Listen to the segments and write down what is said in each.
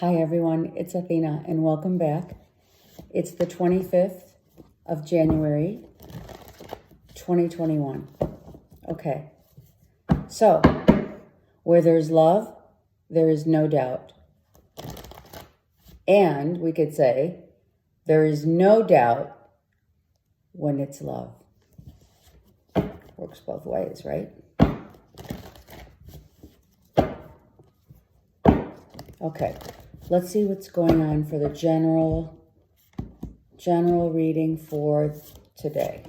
Hi everyone, it's Athena and welcome back. It's the 25th of January, 2021. Okay, so where there's love, there is no doubt. And we could say there is no doubt when it's love. Works both ways, right? Okay, let's see what's going on for the general reading for today.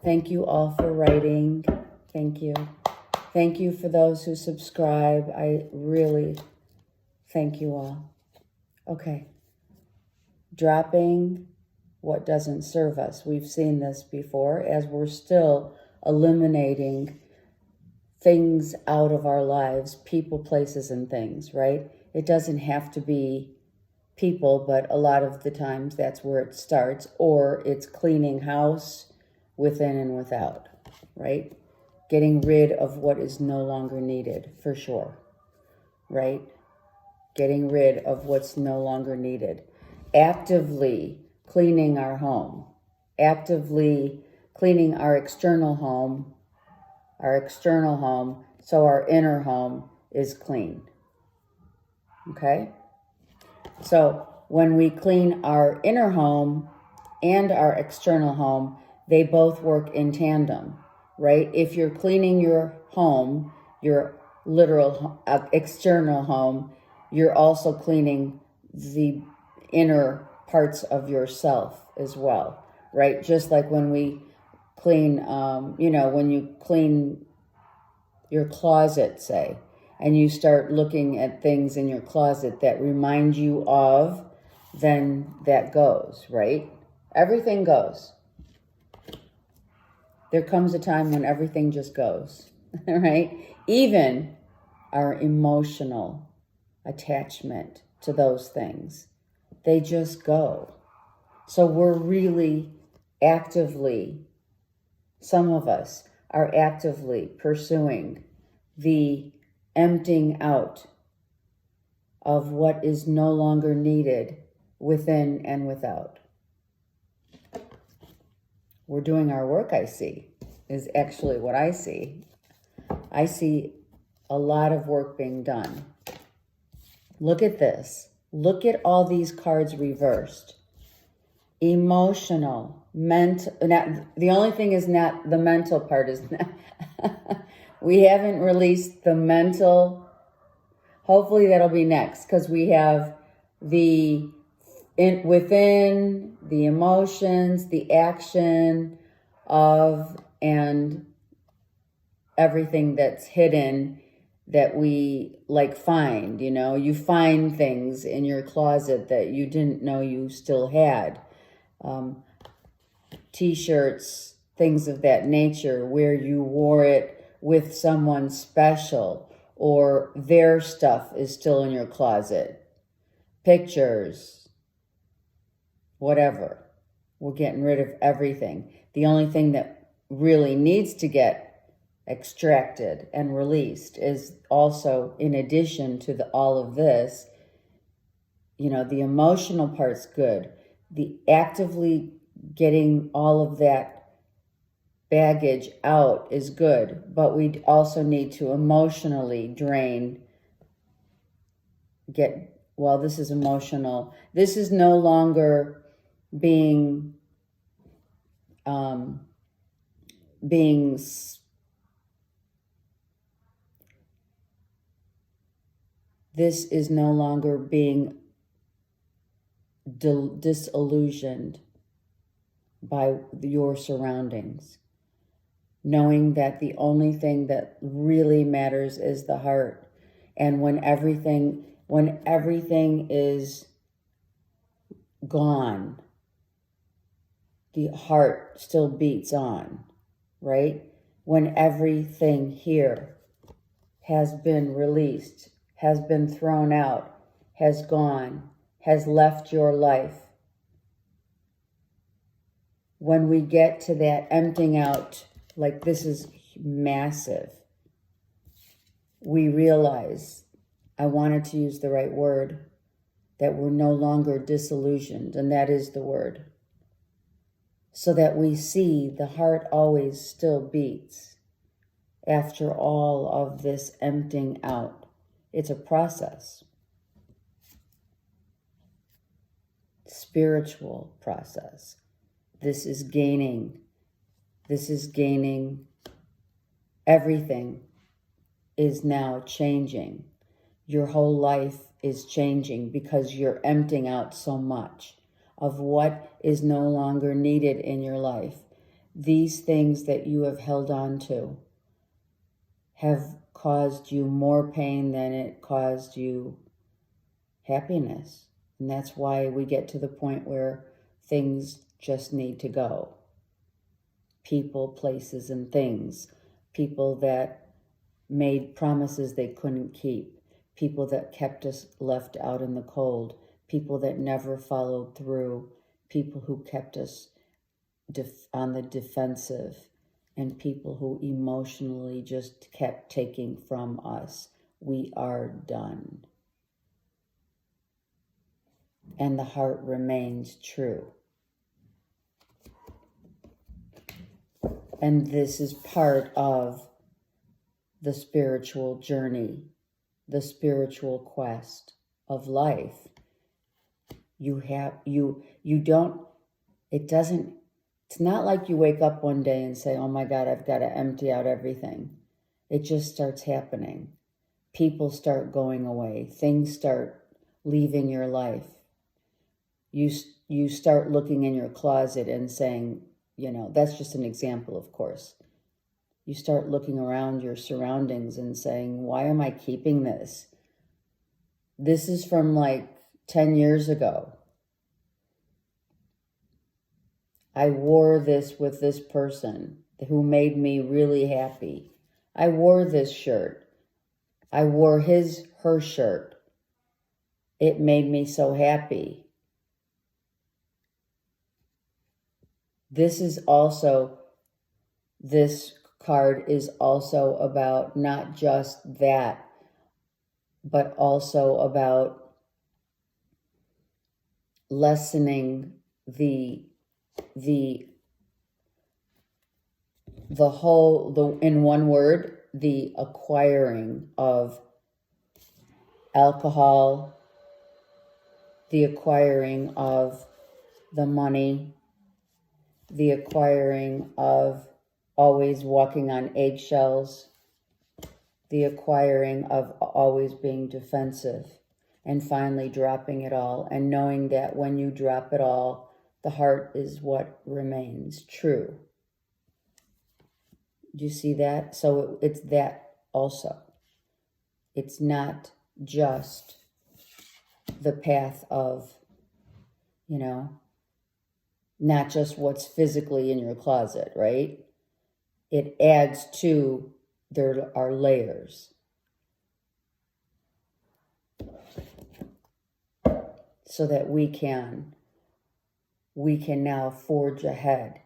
Thank you all for writing. Thank you. Thank you for those who subscribe. I really thank you all. Okay. Dropping what doesn't serve us. We've seen this before as we're still eliminating things out of our lives, people, places, and things, right? It doesn't have to be people, but a lot of the times that's where it starts, or it's cleaning house within and without, right? Getting rid of what is no longer needed, for sure, right? Getting rid of what's no longer needed. Actively cleaning our home, actively cleaning our external home, so our inner home is clean. Okay? So when we clean our inner home and our external home, they both work in tandem, right? If you're cleaning your home, your literal external home, you're also cleaning the inner parts of yourself as well, right? Just like when we clean, when you clean your closet, say, and you start looking at things in your closet that remind you of, then that goes, right? Everything goes. There comes a time when everything just goes, right? Even our emotional attachment to those things, they just go. So we're really actively, some of us are actively pursuing the emptying out of what is no longer needed within and without. We're doing our work, I see, is actually what I see. I see a lot of work being done. Look at this. Look at all these cards reversed. Emotional, mental. The only thing is not the mental part is not. We haven't released the mental. Hopefully that'll be next, because we have the within, the emotions, the action of, and everything that's hidden that we find. You find things in your closet that you didn't know you still had. T-shirts, things of that nature, where you wore it with someone special, or their stuff is still in your closet. Pictures, whatever. We're getting rid of everything. The only thing that really needs to get extracted and released is also, in addition to all of this, the emotional part's good. The actively getting all of that baggage out is good, but we also need to emotionally drain, this is emotional. This is no longer being this is no longer being disillusioned by your surroundings. Knowing that the only thing that really matters is the heart. And when everything is gone, the heart still beats on, right? When everything here has been released, has been thrown out, has gone, has left your life. When we get to that emptying out, this is massive, we realize I wanted to use the right word, that we're no longer disillusioned, and that is the word. So that we see the heart always still beats after all of this emptying out. It's a process. Spiritual process. This is gaining. Everything is now changing. Your whole life is changing because you're emptying out so much of what is no longer needed in your life. These things that you have held on to have caused you more pain than it caused you happiness. And that's why we get to the point where things just need to go. People, places, and things. People that made promises they couldn't keep. People that kept us left out in the cold. People that never followed through. People who kept us on the defensive. And people who emotionally just kept taking from us. We are done. And the heart remains true. And this is part of the spiritual journey, the spiritual quest of life. It's not like you wake up one day and say, oh my God, I've got to empty out everything. It just starts happening. People start going away. Things start leaving your life. You start looking in your closet and saying, that's just an example, of course. You start looking around your surroundings and saying, why am I keeping this? This is from like 10 years ago. I wore this with this person who made me really happy. I wore this shirt. I wore her shirt. It made me so happy. This card is also about not just that, but also about lessening in one word, the acquiring of alcohol, the acquiring of the money, the acquiring of always walking on eggshells, the acquiring of always being defensive, and finally dropping it all, and knowing that when you drop it all, the heart is what remains true. Do you see that? So it's that also. It's not just the path of, not just what's physically in your closet, right? It adds to, there are layers. So that we can now forge ahead,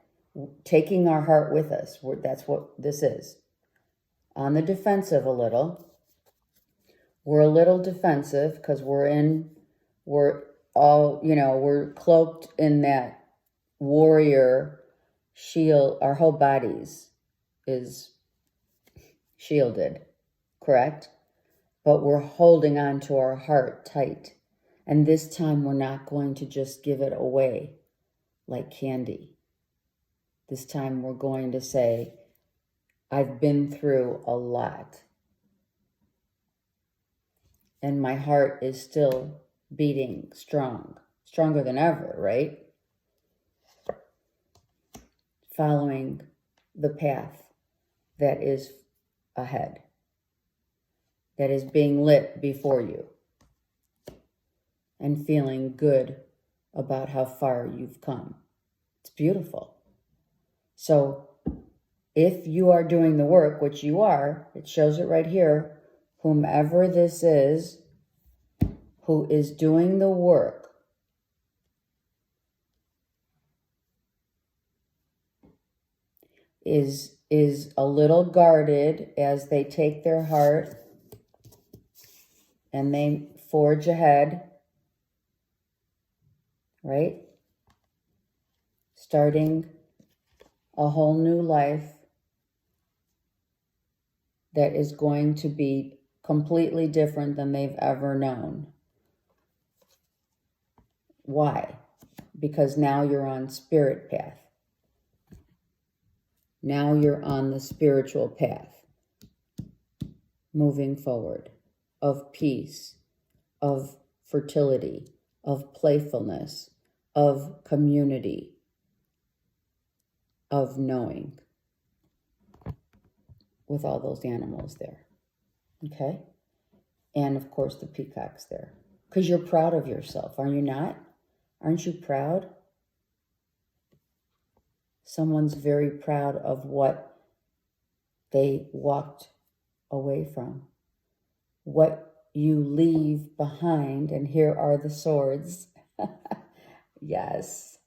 taking our heart with us. That's what this is. On the defensive a little. We're a little defensive because we're cloaked in that warrior shield. Our whole bodies is shielded, correct? But we're holding on to our heart tight. And this time we're not going to just give it away like candy. This time we're going to say, I've been through a lot. And my heart is still beating stronger than ever, right? Following the path that is ahead, that is being lit before you, and feeling good about how far you've come. It's beautiful. So if you are doing the work, which you are, it shows it right here, whomever this is who is doing the work is a little guarded as they take their heart and they forge ahead, right? Starting a whole new life that is going to be completely different than they've ever known. Why? Because now you're on spirit path. Now you're on the spiritual path, moving forward, of peace, of fertility, of playfulness, of community, of knowing, with all those animals there. Okay? And of course the peacock's there. Because you're proud of yourself, are you not? Aren't you proud? Someone's very proud of what they walked away from. What you leave behind, and here are the swords. Yes.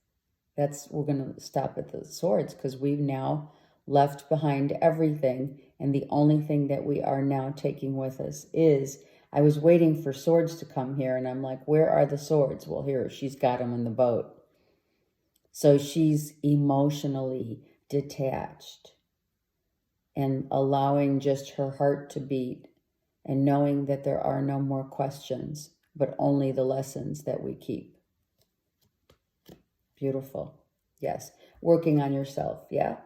We're going to stop at the swords because we've now left behind everything. And the only thing that we are now taking with us is, I was waiting for swords to come here. And I'm like, where are the swords? Well, here, she's got them in the boat. So she's emotionally detached and allowing just her heart to beat and knowing that there are no more questions, but only the lessons that we keep. Beautiful. Yes. Working on yourself. Yeah.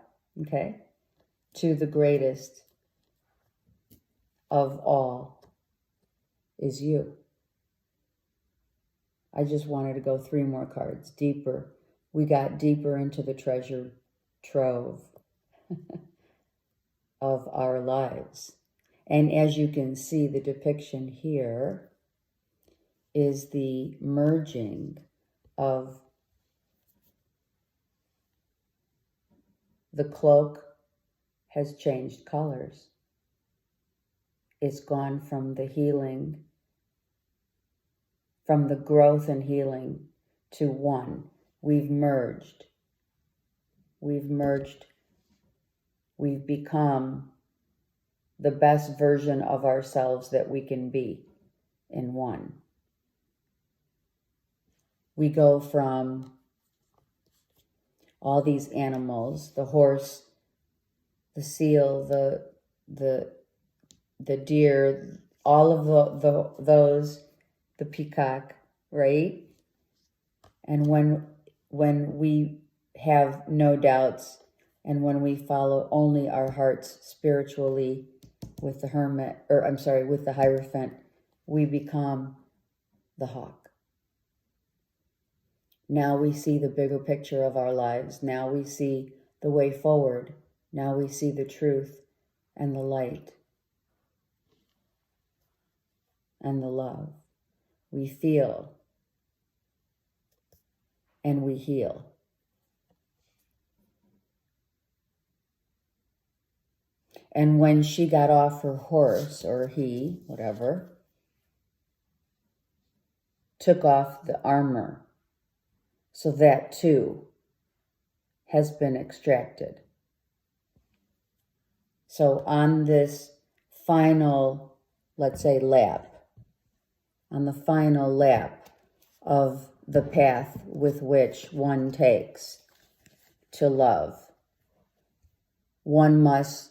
Okay. To the greatest of all is you. I just wanted to go 3 more cards deeper. We got deeper into the treasure trove of our lives. And as you can see, the depiction here is the merging of the cloak has changed colors. It's gone from the healing, from the growth and healing to one. We've merged. We've become the best version of ourselves that we can be in one. We go from all these animals, the horse, the seal, the deer, all of those, the peacock, right? And when we have no doubts and when we follow only our hearts spiritually with the with the Hierophant, we become the hawk. Now we see the bigger picture of our lives. Now we see the way forward. Now we see the truth and the light and the love. We feel and we heal. And when she got off her horse, or he, whatever, took off the armor, so that too has been extracted. So on this final, let's say, lap, on the final lap of the path with which one takes to love, one must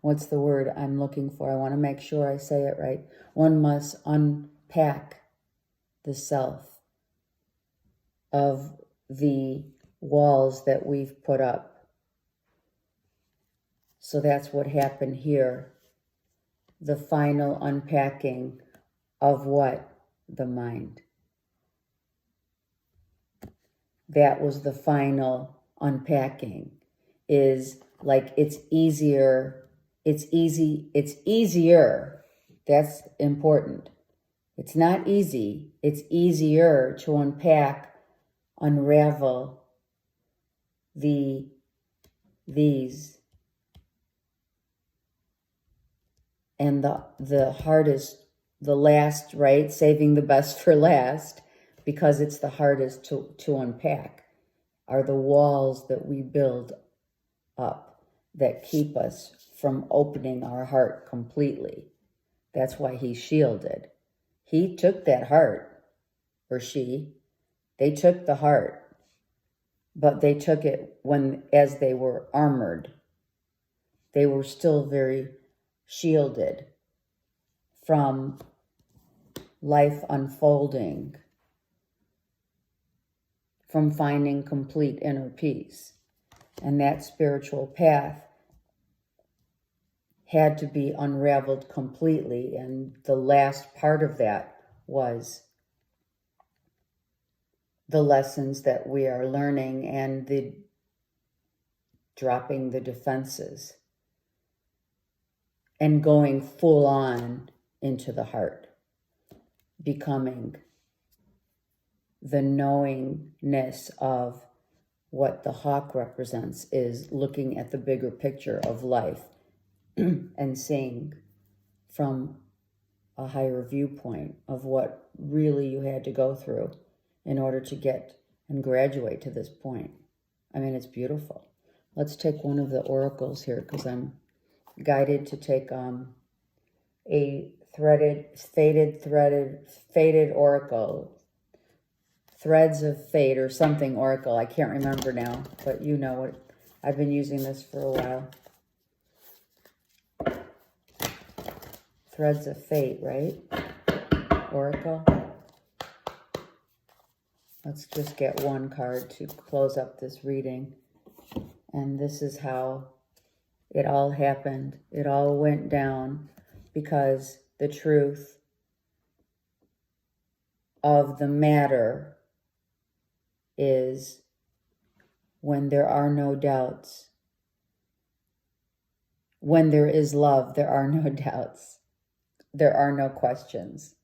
what's the word I'm looking for? I want to make sure I say it right. One must unpack the self of the walls that we've put up. So that's what happened here. The final unpacking of what? The mind. That was the final unpacking. Is like it's easier. It's easier. That's important. It's not easy. It's easier to unpack, unravel these. And the hardest, the last, right? Saving the best for last, because it's the hardest to unpack, are the walls that we build up that keep us from opening our heart completely. That's why he's shielded. He took that heart, or she, they took the heart, but they took it as they were armored. They were still very shielded from life unfolding, from finding complete inner peace. And that spiritual path had to be unraveled completely. And the last part of that was the lessons that we are learning and the dropping the defenses and going full on into the heart, becoming the knowingness of what the hawk represents is looking at the bigger picture of life and seeing from a higher viewpoint of what really you had to go through in order to get and graduate to this point. I mean, it's beautiful. Let's take one of the oracles here because I'm guided to take a faded oracle, threads of fate or something oracle. I can't remember now, but you know it. I've been using this for a while. Threads of fate, right? Oracle. Let's just get one card to close up this reading. And this is how it all happened. It all went down because the truth of the matter is when there are no doubts. When there is love, there are no doubts. There are no questions.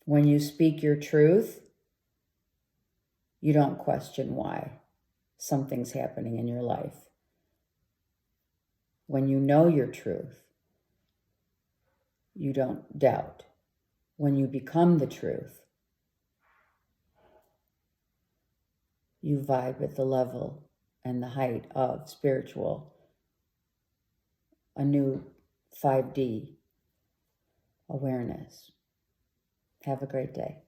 When you speak your truth, you don't question why something's happening in your life. When you know your truth, you don't doubt. When you become the truth, you vibe at the level and the height of spiritual, a new 5D awareness. Have a great day.